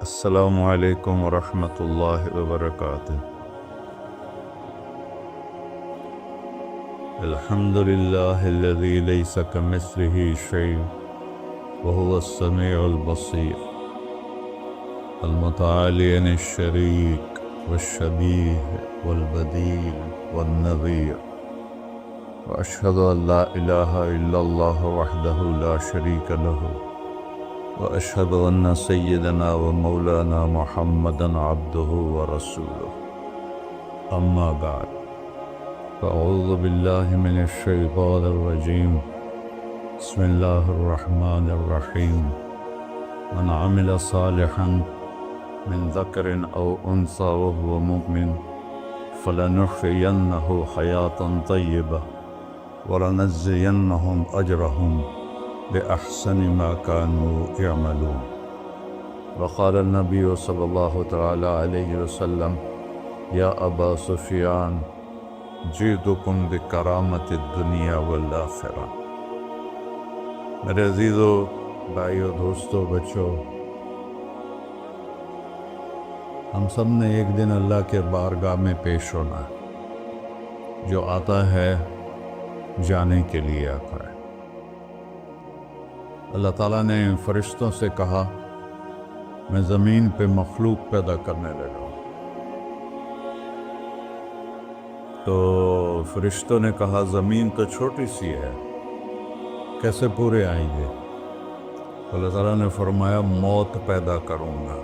السلام علیکم ورحمۃ اللہ وبرکاتہ۔ الحمد للہ الذی لیس کمثلہ شیء وهو السمیع البصیر المتعالی عن الشریک والشبیہ والبدیل والنظیر، واشہد ان لا الہ الا اللہ وحدہ لا شریک لہ، واشہد ان سیدنا ومولانا محمدا عبدہ ورسولہ، اما بعد فاعوذ باللہ من الشیطان الرجیم، بسم اللہ الرحمن الرحیم۔ من عمل صالحا من ذکر او انثى وهو مؤمن فلنحيينه حياة طیبة ولنجزينهم اجرهم بأحسن ما كانوا يعملون۔ وقال النبي صلى الله تعالى عليه وسلم: يا أبا سفيان جئتكم بكرامة الدنيا والآخرة۔ میرے عزیزو، بھائیو، دوستو، بچو، ہم سب نے ایک دن اللہ کے بارگاہ میں پیش ہونا ہے۔ جو آتا ہے جانے کے لیے آتا ہے۔ اللہ تعالیٰ نے فرشتوں سے کہا، میں زمین پہ مخلوق پیدا کرنے لگا ہوں۔ تو فرشتوں نے کہا، زمین تو چھوٹی سی ہے، کیسے پورے آئیں گے؟ اللہ تعالیٰ نے فرمایا، موت پیدا کروں گا،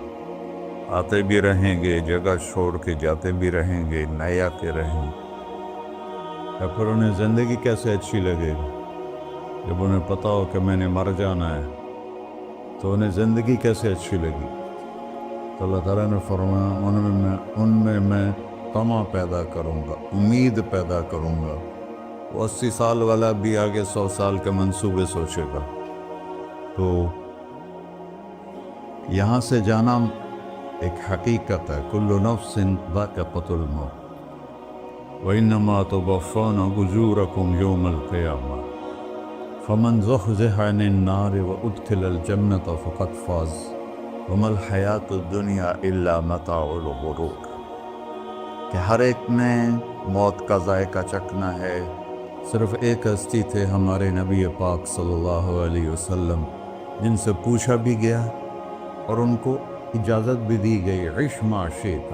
آتے بھی رہیں گے، جگہ چھوڑ کے جاتے بھی رہیں گے، نئے آتے رہیں گے۔ پھر انہیں زندگی کیسے اچھی لگے گی؟ جب انہیں پتا ہو کہ میں نے مر جانا ہے تو انہیں زندگی کیسے اچھی لگی؟ تو اللہ تعالیٰ نے فرمایا، ان میں میں طمع پیدا کروں گا، امید پیدا کروں گا۔ وہ 80 سال والا بھی آگے 100 سال کے منصوبے سوچے گا۔ تو یہاں سے جانا ایک حقیقت ہے، کل نفس ذائقۃ الموت وانما توفون اجورکم یوم القیامہ فمن زحزح عن النار وادخل الجنة فقد فاز وما الحیاۃ الدنیا الا متاع الغرور۔ کہ ہر ایک نے موت کا ذائقہ چکھنا ہے۔ صرف ایک ہستی تھے، ہمارے نبی پاک صلی اللہ علیہ وسلم، جن سے پوچھا بھی گیا اور ان کو اجازت بھی دی گئی، عش ما شئت۔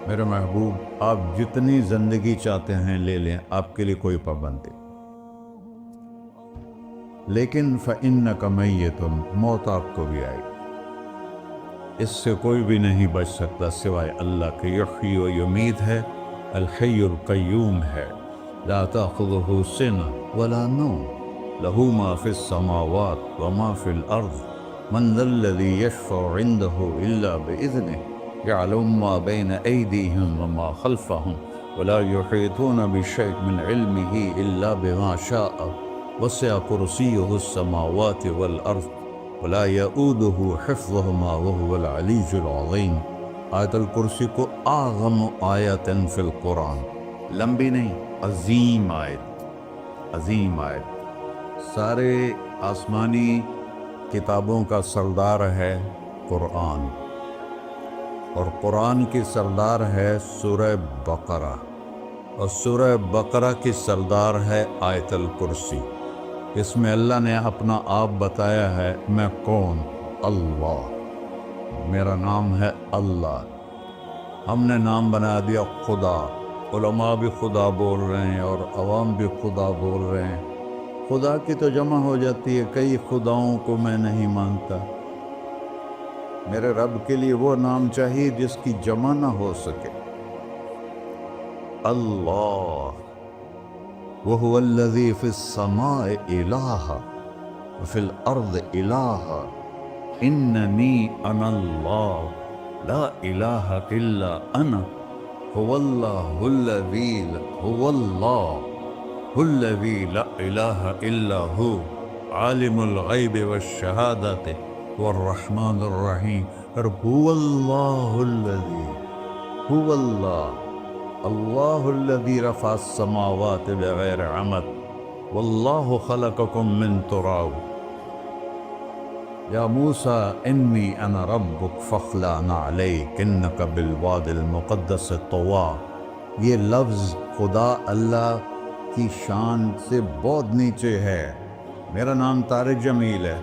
میرے محبوب، آپ جتنی زندگی چاہتے ہیں لے لیں، آپ کے لیے کوئی پابندی، لیکن فَإِنَّكَ مَيِّتٌ، موت آپ کو بھی آئے گی۔ اس سے کوئی بھی نہیں بچ سکتا سوائے اللہ کے۔ یحیی و یمیت ہے، الحی القیوم ہے، لا تأخذہ سنۃ ولا نوم، لہ ما فی السماوات وما فی الارض، من ذا الذی یشفع عندہ الا بإذنہ، یعلم ما بین ایدیہم وما خلفہم، ولا یحیطون بشیء من علمہ الا بما شاء، وسع کرسیہ السماوات والارض ولا یؤودہ حفظہما وہو العلی العظیم۔ آیت الکرسی کو اعظم آیت فی القرآن، لمبی نہیں، عظیم آیت، عظیم آیت۔ سارے آسمانی کتابوں کا سردار ہے قرآن، اور قرآن کی سردار ہے سورہ بقرہ، اور سورہ بقرہ کی سردار ہے آیت الکرسی۔ اس میں اللہ نے اپنا آپ بتایا ہے، میں کون؟ اللہ، میرا نام ہے اللہ۔ ہم نے نام بنا دیا خدا۔ علماء بھی خدا بول رہے ہیں اور عوام بھی خدا بول رہے ہیں۔ خدا کی تو جمع ہو جاتی ہے، کئی خداؤں کو میں نہیں مانتا۔ میرے رب کے لیے وہ نام چاہیے جس کی جمع نہ ہو سکے۔ اللہ، وَهُوَ الَّذِي فِي السَّمَاءِ إِلَٰهٌ وَفِي الْأَرْضِ إِلَٰهٌ إِنَّنِي أَنَا اللَّهُ لَا إِلَٰهَ إِلَّا أَنَا هُوَ اللَّهُ الَّذِي لَا إِلَٰهَ إِلَّا هُوَ عَالِمُ الْغَيْبِ وَالشَّهَادَةِ هُوَ الرَّحْمَٰنُ الرَّحِيمُ۔ هُوَ اللَّهُ الَّذِي، هُوَ اللہ، اللہ الذی رفع السماوات بغیر عمد واللہ خلقکم من تراب یا موسیٰ انی انا ربک فاخلع علیک انک بالواد المقدس طویٰ، یہ لفظ خدا اللہ کی شان سے بہت نیچے ہے۔ میرا نام طارق جمیل ہے،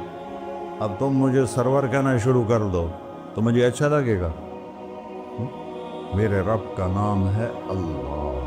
اب تم مجھے سرور کہنا شروع کر دو تو مجھے اچھا لگے گا؟ میرے رب کا نام ہے اللہ،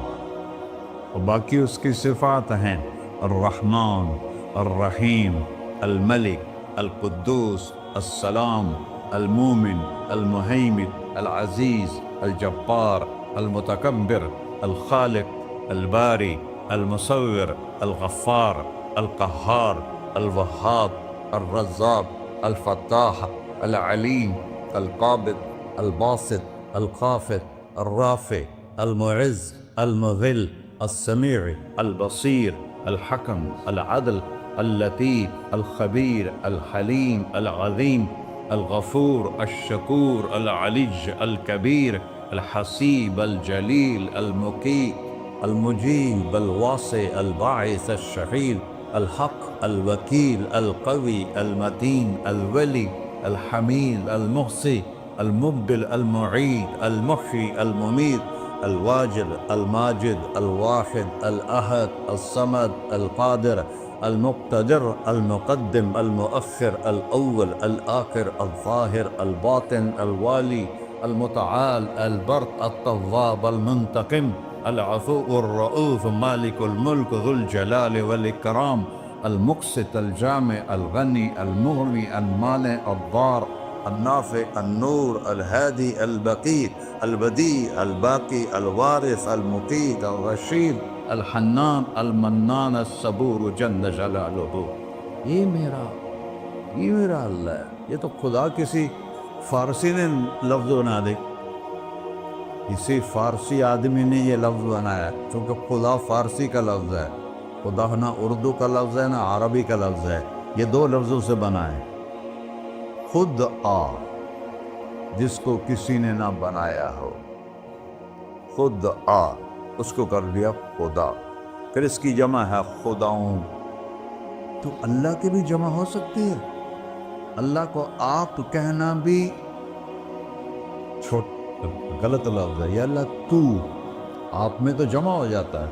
اور باقی اس کی صفات ہیں الرحمن، الرحیم، الملک، القدوس، السلام، المومن، المہیمن، العزیز، الجبار، المتکبر، الخالق، الباری، المصور، الغفار، القہار، الوہاب، الرزاق، الفتاح، العلیم، القابض، الباسط، الخافض، الرافع، المعز، المذل، السمیع، البصیر، الحکم، العدل، اللطیف، الخبیر، الحلیم، العظیم، الغفور، الشکور، العلی، الکبیر، الحسیب، الجلیل، المقیت، المجیب، الواسع، الباعث، الشہید، الحق، الوکیل، القوی، المتین، الولی، الحمید، المحصی، المبدل، المعید، المحیی، الممیت، الواجد، الماجد، الواحد، الأحد، الصمد، القادر، المقتدر، المقدم، المؤخر، الأول، الآخر، الظاهر، الباطن، الوالي، المتعال، البر، التواب، المنتقم، العفو، الرؤوف، مالك الملك، ذو الجلال والإكرام، المقسط، الجامع، الغني، المغني، المانع، الضار، النافع، النور، الهادي، البقي، البديع، الباقي، الوارث، المقيت، الرشيد، الحنان، المنان، الصبور جل جلالہ۔ یہ میرا اللہ ہے۔ یہ تو خدا کسی فارسی نے لفظ بنا دے، کسی فارسی آدمی نے یہ لفظ بنایا، چونکہ خدا فارسی کا لفظ ہے، خدا نہ اردو کا لفظ ہے نہ عربی کا لفظ ہے، یہ دو لفظوں سے بنا ہے۔ خود آ، جس کو کسی نے نہ بنایا ہو، خود آ، اس کو کر دیا خدا۔ پھر اس کی جمع ہے خداؤں، تو اللہ کی بھی جمع ہو سکتی ہے۔ اللہ کو آپ کہنا بھی غلط لفظ ہے، یا اللہ تو، آپ میں تو جمع ہو جاتا ہے۔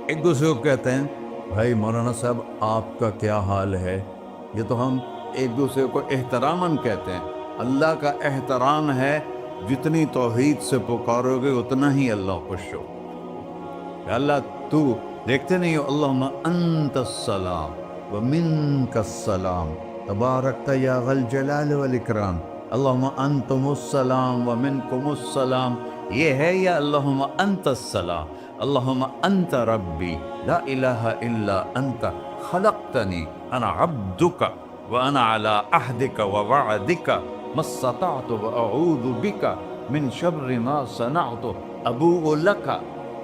ایک دوسرے کو کہتے ہیں بھائی مولانا صاحب آپ کا کیا حال ہے، یہ تو ہم ایک دوسرے کو احتراماً کہتے ہیں۔ اللہ کا احترام ہے جتنی توحید سے پکارو گے اتنا ہی اللہ خوش ہو۔ یا اللہ تو، دیکھتے نہیں ہو اللہم انت السلام ومنک السلام تبارکت یا ذا الجلال والاکرام، اللہم انتم السلام ومنکم السلام، یہ ہے یا اللہم انت السلام، اللہم انت ربی لا الہ الا انت خلقتنی انا عبدک وانا علی عہدک ووعدک ما استطعت واعوذ بک من شر ما صنعت ابوء لک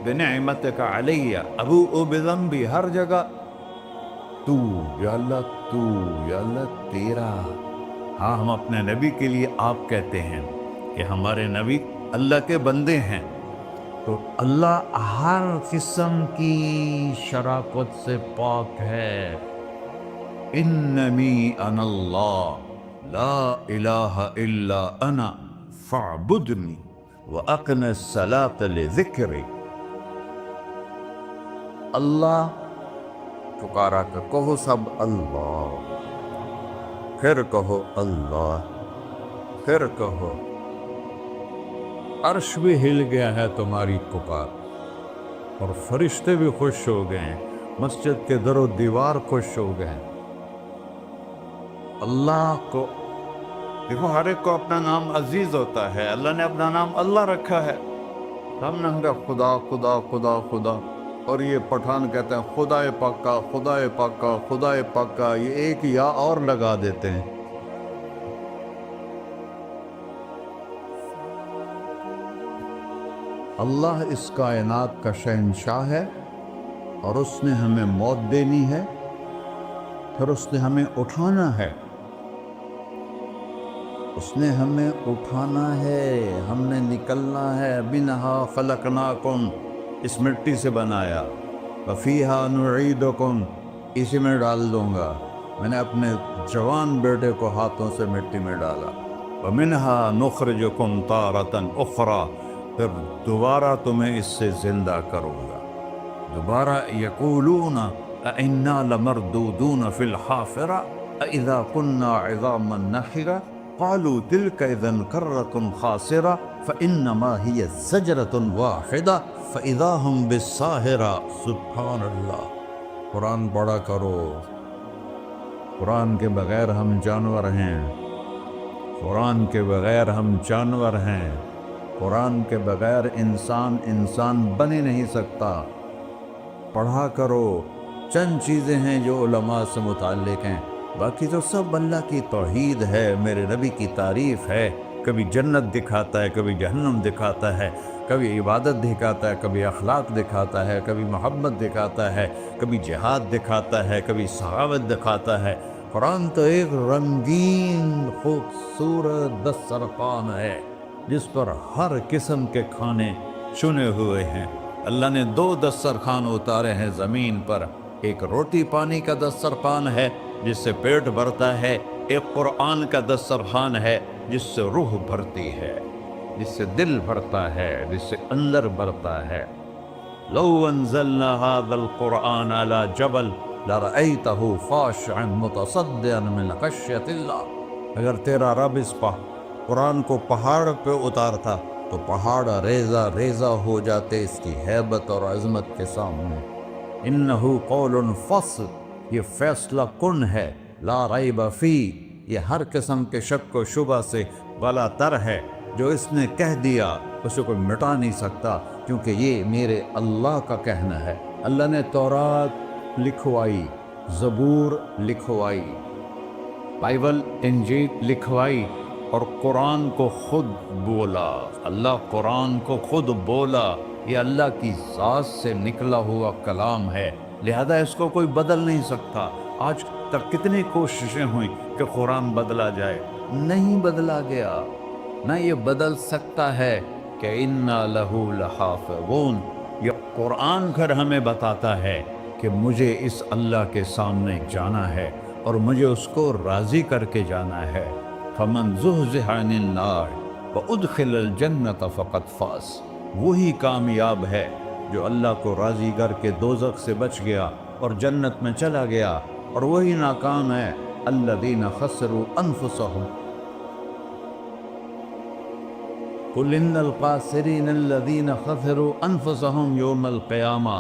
بنعمتک علی ابوء بذنبی، ہر جگہ تو، یا اللہ تو، یا اللہ تیرا۔ ہاں ہم اپنے نبی کے لیے آپ کہتے ہیں کہ ہمارے نبی اللہ کے بندے ہیں، تو اللہ ہر قسم کی شراکت سے پاک ہے۔ اننی انا اللہ لا الہ الا انا فاعبدنی واقم الصلاۃ لذکری۔ اللہ پکارا کہ کہو سب اللہ، پھر کہو اللہ، پھر کہو۔ عرش بھی ہل گیا ہے تمہاری پکار، اور فرشتے بھی خوش ہو گئے ہیں، مسجد کے در و دیوار خوش ہو گئے ہیں۔ اللہ کو دیکھو، ہر ایک کو اپنا نام عزیز ہوتا ہے، اللہ نے اپنا نام اللہ رکھا ہے، ہم نے کہا خدا خدا خدا خدا، اور یہ پٹھان کہتے ہیں خدا پاکا خدا پاکا خدا پاکا، یہ ایک یا اور لگا دیتے ہیں۔ اللہ اس کائنات کا شہنشاہ ہے، اور اس نے ہمیں موت دینی ہے، پھر اس نے ہمیں اٹھانا ہے، اس نے ہمیں اٹھانا ہے، ہم نے نکلنا ہے۔ منہا خلقناکم، اس مٹی سے بنایا، وفیہا نعیدکم، اسی میں ڈال دوں گا، میں نے اپنے جوان بیٹے کو ہاتھوں سے مٹی میں ڈالا. وَمِنْهَا نُخْرِجُكُمْ تَارَةً أُخْرَى، پھر دوبارہ تمہیں اس سے زندہ کروں گا. دوبارہ یقولون أَإِنَّا لَمَرْدُودُونَ فِي الْحَافِرَةِ أَإِذَا كُنَّا عِظَامًا نَخِرَةً قَالُوا تِلْكَ إِذًا كَرَّةٌ خَاسِرَةٌ فَإِنَّمَا هِيَ زَجْرَةٌ وَاحِدَةٌ فَإِذَا هُمْ بِالسَّاهِرَةِ. سبحان اللہ. قرآن پڑھا کرو. قرآن کے بغیر ہم جانور ہیں. قرآن کے بغیر ہم جانور ہیں. قرآن کے بغیر انسان بن ہی نہیں سکتا. پڑھا کرو. چند چیزیں ہیں جو علماء سے متعلق ہیں، باقی تو سب اللہ کی توحید ہے، میرے نبی کی تعریف ہے. کبھی جنت دکھاتا ہے، کبھی جہنم دکھاتا ہے، کبھی عبادت دکھاتا ہے، کبھی اخلاق دکھاتا ہے، کبھی محبت دکھاتا ہے، کبھی جہاد دکھاتا ہے، کبھی سخاوت دکھاتا ہے. قرآن تو ایک رنگین خوبصورت دسترخوان ہے جس پر ہر قسم کے کھانے چنے ہوئے ہیں. اللہ نے 2 دسترخوان اتارے ہیں زمین پر. ایک روٹی پانی کا دسترخوان ہے جس سے پیٹ بھرتا ہے، ایک قرآن کا دسترخوان ہے جس سے روح بھرتی ہے، جس سے دل بھرتا ہے، جس سے اندر بھرتا ہے. لو انزلنا هذا القرآن على جبل لرأيته خاشعا متصدعا من خشية اللہ. اگر تیرا رب اس قرآن کو پہاڑ پہ اتارتا تو پہاڑ ریزہ ریزہ ہو جاتے اس کی ہیبت اور عظمت کے سامنے. انہو قول فصل، یہ فیصلہ کن ہے. لا ریب فی، یہ ہر قسم کے شک و شبہ سے غلا تر ہے. جو اس نے کہہ دیا اسے کوئی مٹا نہیں سکتا، کیونکہ یہ میرے اللہ کا کہنا ہے. اللہ نے تورات لکھوائی، زبور لکھوائی، بائبل انجیل لکھوائی، اور قرآن کو خود بولا. اللہ قرآن کو خود بولا. یہ اللہ کی ذات سے نکلا ہوا کلام ہے، لہذا اس کو کوئی بدل نہیں سکتا. آج تک کتنی کوششیں ہوئیں کہ قرآن بدلا جائے، نہیں بدلا گیا. نہ یہ بدل سکتا ہے کہ اِنَّا لَهُ لَحَافِظُونَ. یہ قرآن گھر ہمیں بتاتا ہے کہ مجھے اس اللہ کے سامنے جانا ہے اور مجھے اس کو راضی کر کے جانا ہے. فَمَنْ زُحْزِحَ عَنِ النَّارِ وَأُدْخِلَ الْجَنَّةَ فَقَدْ فَازَ. وہی کامیاب ہے جو اللہ کو راضی کر کے دوزخ سے بچ گیا اور جنت میں چلا گیا، اور وہی ناکام ہے الذین خسروا انفسهم. قل ان الخاسرین الذین خسروا انفسهم یوم القیامہ.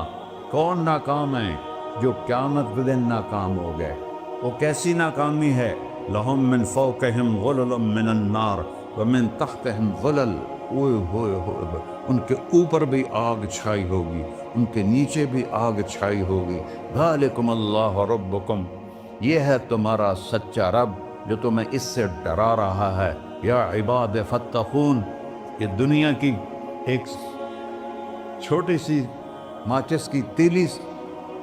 کون ناکام ہیں؟ جو قیامت کے دن ناکام ہو گئے. وہ کیسی ناکامی ہے؟ لہم من فوقہم غلل من النار ومن تحتہم غلل. ان کے اوپر بھی آگ چھائی ہوگی، ان کے نیچے بھی آگ چھائی ہوگی. ذالکم اللہ ربکم، یہ ہے تمہارا سچا رب جو تمہیں اس سے ڈرا رہا ہے. یا عباد فاتقون. یہ دنیا کی ایک چھوٹی سی ماچس کی تیلی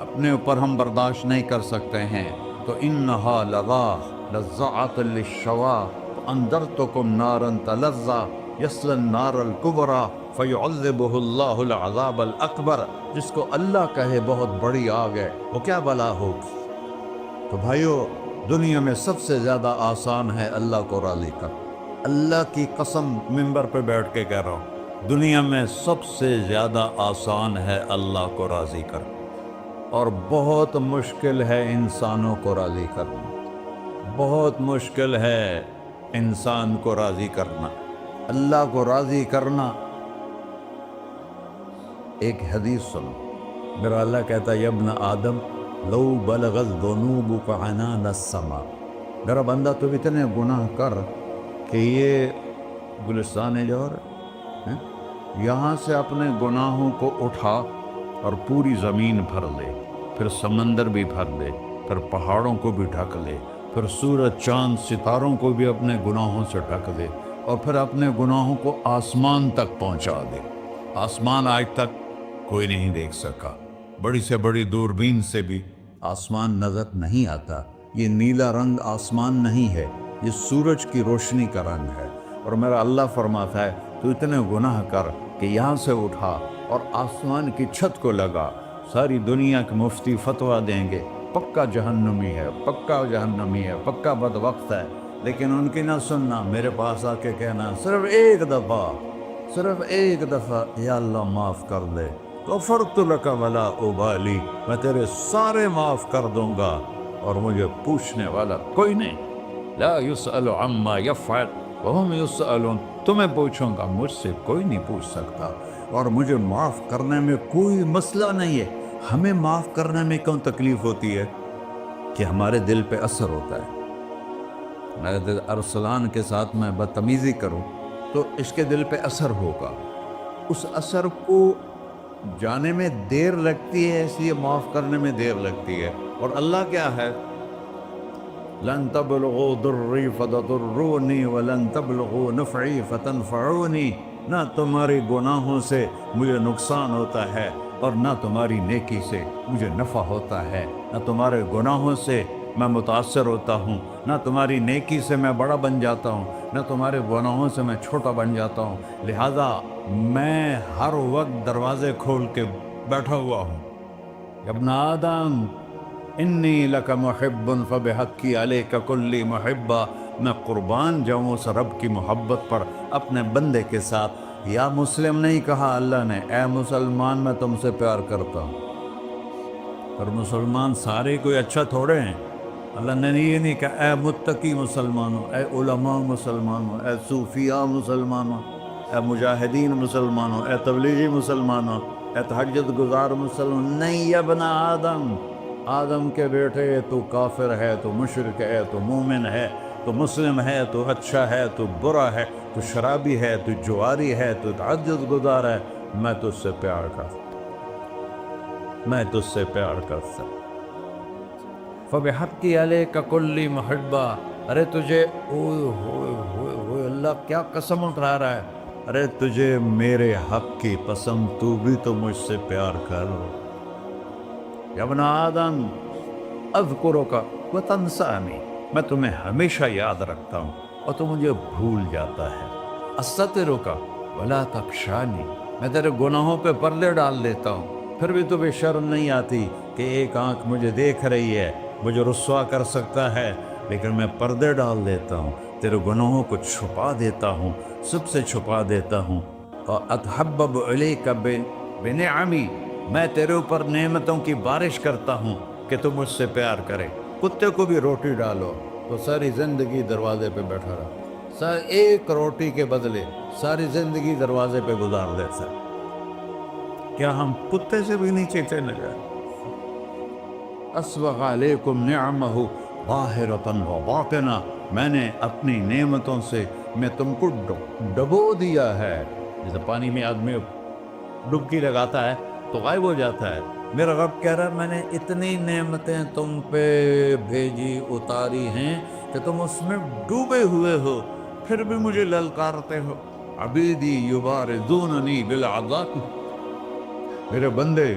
اپنے اوپر ہم برداشت نہیں کر سکتے ہیں تو انہا لذاۃ للشوا فانذرتکم نارا تلظی یصلی النار الکبری فیعذبہ اللہ العذاب الاکبر. جس کو اللہ کہے بہت بڑی آگ ہے، وہ کیا بلا ہوگی. تو بھائیو، دنیا میں سب سے زیادہ آسان ہے اللہ کو راضی کر. اللہ کی قسم منبر پہ بیٹھ کے کہہ رہا ہوں، دنیا میں سب سے زیادہ آسان ہے اللہ کو راضی کر، اور بہت مشکل ہے انسانوں کو راضی کرنا. بہت مشکل ہے انسان کو راضی کرنا. اللہ کو راضی کرنا. ایک حدیث سنو. میرا اللہ کہتا ہے یا ابن آدم لو بلغت ذنوبک عنان السماء. میرا بندہ تو اتنے گناہ کر کہ یہ گلستان جوہر یہاں سے اپنے گناہوں کو اٹھا اور پوری زمین بھر لے، پھر سمندر بھی بھر لے، پھر پہاڑوں کو بھی ڈھک لے، پھر سورج چاند ستاروں کو بھی اپنے گناہوں سے ڈھک دے، اور پھر اپنے گناہوں کو آسمان تک پہنچا دے. آسمان آج تک کوئی نہیں دیکھ سکا. بڑی سے بڑی دوربین سے بھی آسمان نظر نہیں آتا. یہ نیلا رنگ آسمان نہیں ہے، یہ سورج کی روشنی کا رنگ ہے. اور میرا اللہ فرماتا ہے تو اتنے گناہ کر کہ یہاں سے اٹھا اور آسمان کی چھت کو لگا. ساری دنیا کے مفتی فتویٰ دیں گے پکا جہنمی ہے، پکا جہنمی ہے، پکا بدبخت ہے، لیکن ان کی نہ سننا، میرے پاس آ کے کہنا صرف ایک دفعہ یا اللہ معاف کر دے، غفرت لک ولا ابالی، میں تیرے سارے معاف کر دوں گا اور مجھے پوچھنے والا کوئی نہیں۔ لا یسأل عما یفعل وہم یسألون، تمہیں پوچھوں گا، مجھ سے کوئی نہیں پوچھ سکتا، اور مجھے معاف کرنے میں کوئی مسئلہ نہیں ہے۔ ہمیں معاف کرنے میں کیوں تکلیف ہوتی ہے؟ کہ ہمارے دل پہ اثر ہوتا ہے۔ میں ارسلان کے ساتھ میں بدتمیزی کروں تو اس کے دل پہ اثر ہوگا، اس اثر کو جانے میں دیر لگتی ہے، اس لیے معاف کرنے میں دیر لگتی ہے۔ اور اللہ کیا ہے؟ لن تبلغوا ضری فتضرونی ولن تبلغوا نفعی فتنفعونی، نہ تمہاری گناہوں سے مجھے نقصان ہوتا ہے اور نہ تمہاری نیکی سے مجھے نفع ہوتا ہے، نہ تمہارے گناہوں سے میں متاثر ہوتا ہوں، نہ تمہاری نیکی سے میں بڑا بن جاتا ہوں، نہ تمہارے گناہوں سے میں چھوٹا بن جاتا ہوں، لہذا میں ہر وقت دروازے کھول کے بیٹھا ہوا ہوں۔ ابن آدم انی لک محب فبحقی علیک کلی محبہ، میں قربان جاؤں اس رب کی محبت پر اپنے بندے کے ساتھ۔ یا مسلم نہیں کہا اللہ نے، اے مسلمان میں تم سے پیار کرتا ہوں۔ پر مسلمان سارے کوئی اچھا تھوڑے ہیں۔ اللہ نے یہ نہیں کہا اے متقی مسلمانوں، اے علماء مسلمانوں، اے صوفیاء مسلمانوں، اے مجاہدین مسلمانوں، اے تبلیغی مسلمانوں، اے تہجد گزار مسلمان، نہیں یا ابن آدم، آدم کے بیٹے، تو کافر ہے، تو مشرک ہے، تو مومن ہے، تو مسلم ہے، تو اچھا ہے، تو برا ہے، تو شرابی ہے، تو جواری ہے، تو تہجد گزار ہے، میں تجھ سے پیار کرتا ہوں، میں تجھ سے پیار کرتا ہوں۔ فَبِحَقِّ عَلَيْكَ كُلِّ مُحِبَّةٍ، ارے تجھے اوئے ہوئے ہوئے ہوئے، اللہ کیا قسم اٹھا رہا ہے، ارے تجھے میرے حق کی قسم، تو بھی تو مجھ سے پیار کر۔ یا ابن آدم اذکرک وتنسانی، میں تمہیں ہمیشہ یاد رکھتا ہوں اور تو مجھے بھول جاتا ہے۔ استترک ولا تخشانی، میں تیرے گناہوں پہ پردے ڈال دیتا ہوں، پھر بھی تمہیں شرم نہیں آتی کہ ایک آنکھ مجھے دیکھ رہی ہے، مجھے رسوا کر سکتا ہے، لیکن میں پردے ڈال دیتا ہوں، تیرے گناہوں کو چھپا دیتا ہوں، سب سے چھپا دیتا ہوں۔ اور اتحبب الیک بنعمی، میں تیرے اوپر نعمتوں کی بارش کرتا ہوں کہ تم مجھ سے پیار کرے۔ کتے کو بھی روٹی ڈالو تو ساری زندگی دروازے پہ بیٹھا رہا، ایک روٹی کے بدلے ساری زندگی دروازے پہ گزار دیتا ہے۔ کیا ہم کتے سے بھی نہیں چیتے لگا؟ اسبغ علیکم نعمہ ظاہرۃ و باطنہ، میں نے اپنی نعمتوں سے میں تم کو ڈبو دیا ہے، جیسے پانی میں آدمی ڈبکی لگاتا ہے تو غائب ہو جاتا ہے۔ میرا رب کہہ رہا ہے میں نے اتنی نعمتیں تم پہ بھیجی، اتاری ہیں کہ تم اس میں ڈوبے ہوئے ہو، پھر بھی مجھے للکارتے ہو۔ عبیدی یبارزوننی بالعذاب، میرے بندے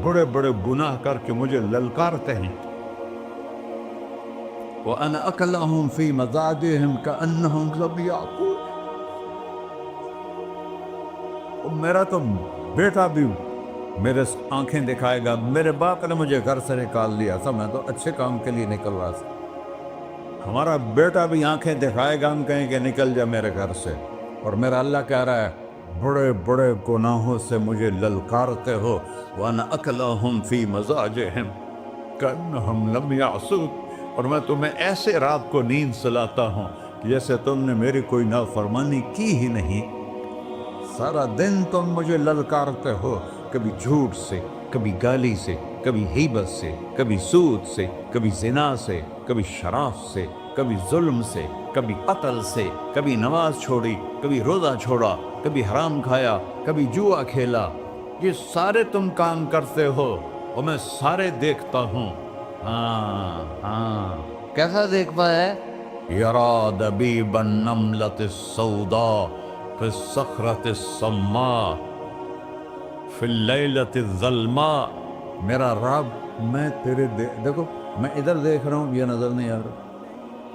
بڑے بڑے گناہ کر کے مجھے للکارتے ہیں۔ وَأَنَا أَكْلَهُمْ فِي مَزَاجِهِمْ كَأَنَّهُمْ لَمْ يَأْكُلُوا، میرا تو بیٹا بھی میرے آنکھیں دکھائے گا، میرے باپ نے مجھے گھر سے نکال دیا تھا، میں تو اچھے کام کے لیے نکل رہا تھا، ہمارا بیٹا بھی آنکھیں دکھائے گا، ہم کہیں کہ نکل جا میرے گھر سے۔ اور میرا اللہ کہہ رہا ہے بڑے بڑے گناہوں سے مجھے للکارتے ہو۔ وَأَنَا أَكْلَهُمْ فِي مَزَاجِهِمْ كَأَنَّهُمْ لَمْ يَعْصُوكَ، اور میں تمہیں ایسے رات کو نیند سلاتا ہوں کہ جیسے تم نے میری کوئی نافرمانی کی ہی نہیں۔ سارا دن تم مجھے للکارتے ہو، کبھی جھوٹ سے، کبھی گالی سے، کبھی غیبت سے، کبھی سود سے، کبھی زنا سے، کبھی شراب سے، کبھی ظلم سے، کبھی قتل سے، کبھی نماز چھوڑی، کبھی روزہ چھوڑا، کبھی حرام کھایا، کبھی جوا کھیلا۔ یہ سارے تم کام کرتے ہو اور میں سارے دیکھتا ہوں۔ ہاں ہاں، کیسا دیکھ پایا ہے؟ یرا دبیب النملۃ السوداء فی الصخرۃ الصماء فی اللیلۃ الظلماء، میرا رب میں تیرے دیکھو، میں ادھر دیکھ رہا ہوں یہ نظر نہیں آ رہا،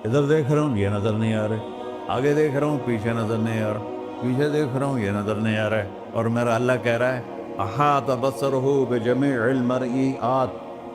ادھر دیکھ رہا ہوں یہ نظر نہیں آ رہا، آگے دیکھ رہا ہوں پیچھے نظر نہیں آ رہا، پیچھے دیکھ رہا ہوں یہ نظر نہیں آ رہا ہے، اور میرا اللہ کہہ رہا ہے احاط بصرہ بجمیع المرئیات،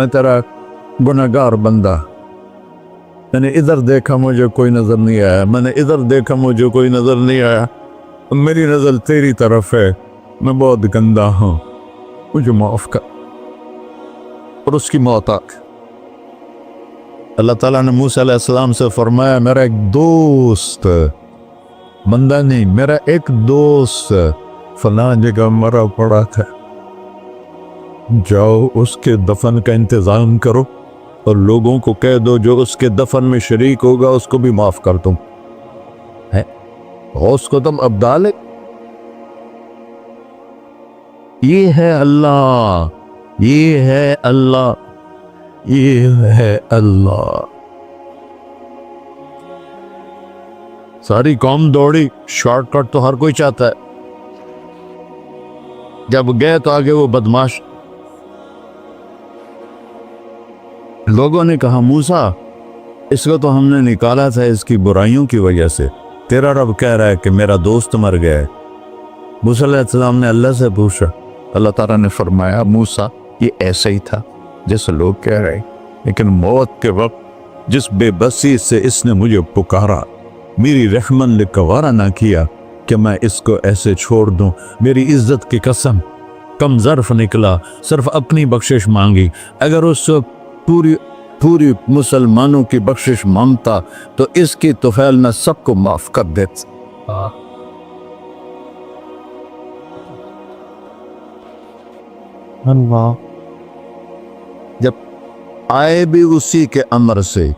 میں تیرا گنہگار بندہ، میں نے ادھر دیکھا مجھے کوئی نظر نہیں آیا، میں نے ادھر دیکھا مجھے کوئی نظر نہیں آیا، میری نظر تیری طرف ہے، میں بہت گندا ہوں، مجھے معاف کر۔ اور اس کی موت آ گئی۔ اللہ تعالیٰ نے موسیٰ علیہ السلام سے فرمایا میرا ایک دوست، بندہ نہیں، میرا ایک دوست فلاں جگہ مرا پڑا تھا، جاؤ اس کے دفن کا انتظام کرو اور لوگوں کو کہہ دو جو اس کے دفن میں شریک ہوگا اس کو بھی معاف کر دوں۔ غوث کو تم ابدال ہے، یہ ہے اللہ، یہ ہے اللہ، یہ ہے اللہ۔ ساری قوم دوڑی، شارٹ کٹ تو ہر کوئی چاہتا ہے، جب گئے تو آگے وہ بدماش لوگوں نے کہا موسیٰ اس کو تو ہم نے نکالا تھا اس کی برائیوں کی وجہ سے، تیرا رب کہہ رہا ہے کہ میرا دوست مر گیا ہے۔ موسیٰ علیہ السلام نے اللہ سے پوچھا، اللہ تعالیٰ نے فرمایا موسیٰ یہ ایسا ہی تھا جیسے لوگ کہہ رہے، لیکن موت کے وقت جس بے بسی سے اس نے مجھے پکارا، میری رحمن نے گوارا نہ کیا کہ میں اس کو ایسے چھوڑ دوں، میری عزت کی قسم کم ظرف نکلا، صرف اپنی بخشش مانگی، اگر اس پوری مسلمانوں کی بخشش مانگتا تو اس کی طفیل میں سب کو معاف کر دیتا۔ اللہ جب آئے بھی اسی کے امر سے،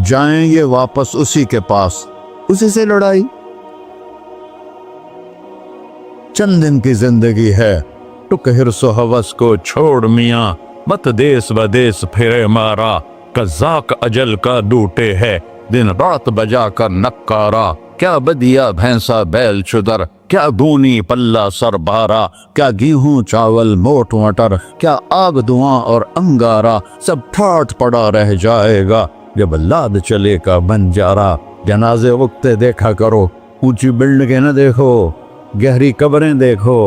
جائیں گے واپس اسی کے پاس، اسی سے لڑائی۔ چند دن کی زندگی ہے، ٹک حرص و ہوس کو چھوڑ میاں، مت دیس بدیس پھرے مارا، قزاق اجل کا ڈوٹے ہے، دن رات بجا کر نکارا، کیا بدیا بھینسا بیل چدر، کیا گونی پلہ سر بارا، کیا گیہوں چاول موٹ مٹر، کیا آگ دھواں اور انگارا، سب ٹھاٹ پڑا رہ جائے گا جب لاد چلے کا بنجارا۔ جنازے وقتے دیکھا کرو، اونچی بلڈنگیں نہ دیکھو، گہری قبریں دیکھو،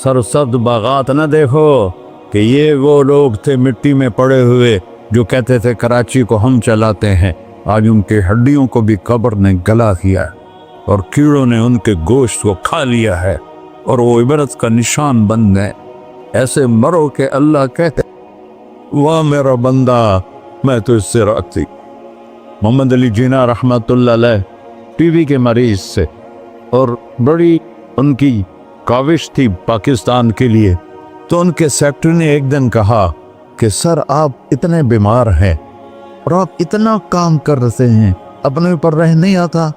سرسبز باغات نہ دیکھو کہ یہ وہ لوگ تھے مٹی میں پڑے ہوئے جو کہتے تھے کراچی کو ہم چلاتے ہیں، آج ان کے ہڈیوں کو بھی قبر نے گلا کیا ہے اور کیڑوں نے ان کے گوشت کو کھا لیا ہے اور وہ عبرت کا نشان بن گئے۔ ایسے مرو کہ اللہ کہتے واہ میرا بندہ میں تو اس سے راضی۔ محمد علی جناح رحمت اللہ علیہ ٹی وی کے مریض سے، اور بڑی ان کی کاوش تھی پاکستان کے لیے، تو ان کے سیکٹری نے ایک دن کہا کہ سر آپ اتنے بیمار ہیں اور آپ اتنا کام کر رہے ہیں، اپنے اوپر رہ نہیں آتا؟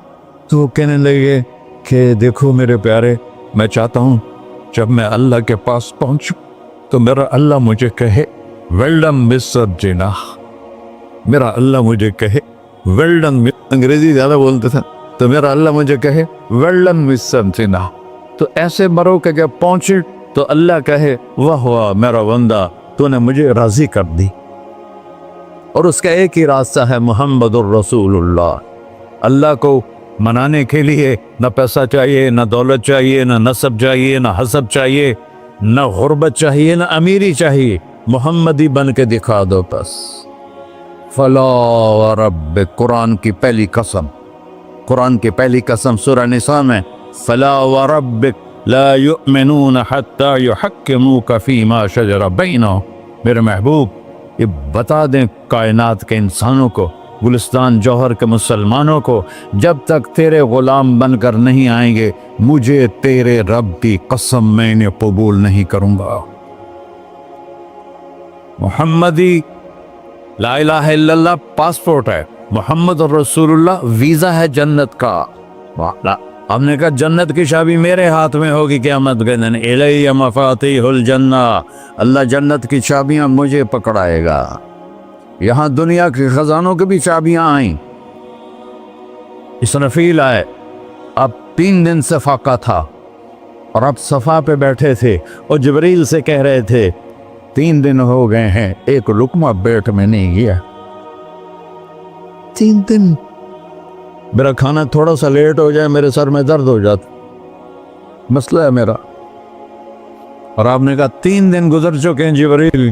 تو وہ کہنے لگے کہ دیکھو میرے پیارے، میں چاہتا ہوں جب میں اللہ کے پاس پہنچوں تو میرا اللہ مجھے کہے ویل ڈن مسٹر جناح، میرا اللہ مجھے کہے ویل ڈن، انگریزی زیادہ بولتے تھے، تو میرا اللہ مجھے کہے ویل ڈن مسٹر جناح۔ تو ایسے مرو کہ جب پہنچے تو اللہ کہے واہ واہ میرا بندہ تو نے مجھے راضی کر دی۔ اور اس کا ایک ہی راستہ ہے محمد الرسول اللہ۔ اللہ کو منانے کے لیے نہ پیسہ چاہیے، نہ دولت چاہیے، نہ نسب چاہیے، نہ حسب چاہیے، نہ غربت چاہیے، نہ امیری چاہیے، محمدی بن کے دکھا دو بس۔ فلا وربک، قرآن کی پہلی قسم، قرآن کی پہلی قسم سورہ نساء میں، فلا وربک لا یؤمنون حتی یحکموک فیما شجر بینہم۔ میرے محبوب یہ بتا دیں کائنات کے انسانوں کو، گلستان جوہر کے مسلمانوں کو، جب تک تیرے غلام بن کر نہیں آئیں گے مجھے تیرے رب کی قسم میں انہیں قبول نہیں کروں گا۔ محمدی لا الہ الا اللہ پاسپورٹ ہے، محمد الرسول اللہ ویزا ہے جنت کا۔ ہم نے کہا جنت کی چابی میرے ہاتھ میں ہوگی قیامت کے دن، الی مفاتیح الجنہ، اللہ جنت کی چابیاں مجھے پکڑائے گا۔ یہاں دنیا کے خزانوں کی بھی چابیاں آئیں۔ اسرافیل آئے، اب 3 دن سے فاقہ تھا اور اب صفا پہ بیٹھے تھے اور جبریل سے کہہ رہے تھے 3 دن ہو گئے ہیں ایک لقمہ پیٹ میں نہیں گیا، 3 دن میرا کھانا تھوڑا سا لیٹ ہو جائے میرے سر میں درد ہو جاتا، مسئلہ ہے میرا۔ اور آپ نے کہا 3 دن گزر چکے ہیں جبریل،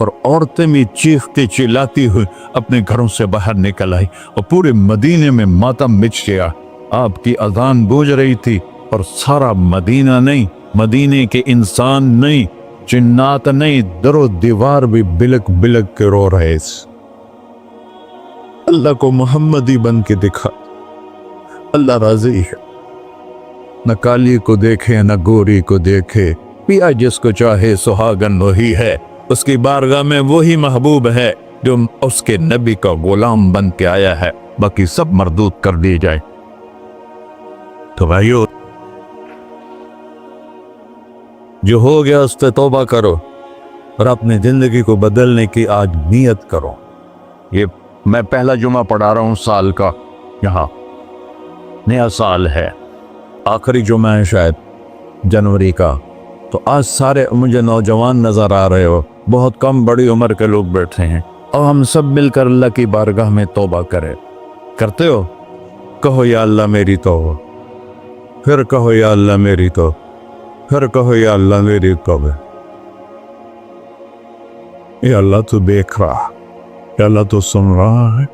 اور عورتیں بھی چیختی چلاتی ہوئی اپنے گھروں سے باہر نکل آئی اور پورے مدینے میں ماتم مچ گیا۔ آپ کی اذان گونج رہی تھی اور سارا مدینہ نہیں، مدینے کے انسان نہیں، جنات نہیں، در و دیوار بھی بلک بلک کے رو رہے۔ اللہ کو محمدی بن کے دکھا، اللہ راضی ہے۔ نہ کالی کو دیکھے نہ گوری کو دیکھے، پیا جس کو چاہے سہاگن وہی ہے۔ اس کی بارگاہ میں وہی محبوب ہے جو اس کے نبی کا غلام بن کے آیا ہے، باقی سب مردود کر دی جائے۔ تو بھائیو، جو ہو گیا اس پہ توبہ کرو اور اپنی زندگی کو بدلنے کی آج نیت کرو۔ یہ میں پہلا جمعہ پڑھا رہا ہوں سال کا، یہاں نیا سال ہے، آخری جمعہ ہے شاید جنوری کا۔ تو آج سارے مجھے نوجوان نظر آ رہے ہو، بہت کم بڑی عمر کے لوگ بیٹھے ہیں، اور ہم سب مل کر اللہ کی بارگاہ میں توبہ کرتے ہو؟ کہو یا اللہ میری توبہ، پھر کہو یا اللہ میری توبہ، پھر کہو یا اللہ میری توبہ۔ یا اللہ تو دیکھ رہا، یا اللہ تو سن رہا ہے،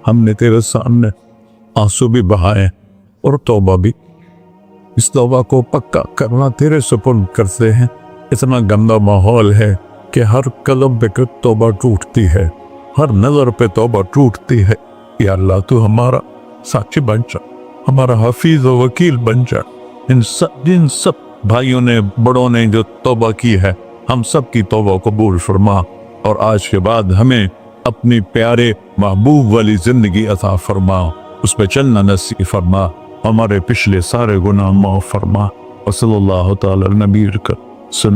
ہم نے تیرے سامنے آنسو بھی بہائے اور توبہ بھی۔ اس توبہ کو پکا کرنا تیرے سپرد کرتے ہیں۔ اتنا گندا ماحول ہے کہ ہر قلب پہ توبہ ٹوٹتی ہے، ہر نظر پہ توبہ ٹوٹتی ہے۔ یا اللہ تو ہمارا ساچی بن جا، ہمارا حفیظ و وکیل بن جا۔ جن سب بھائیوں نے بڑوں نے جو توبہ کی ہے، ہم سب کی توبہ قبول فرما، اور آج کے بعد ہمیں اپنی پیارے محبوب والی زندگی عطا فرما، اس پہ چلنا نصیب فرما، ہمارے پچھلے سارے گناہ معاف فرما۔ وصلی اللہ تعالی نبی کا سنت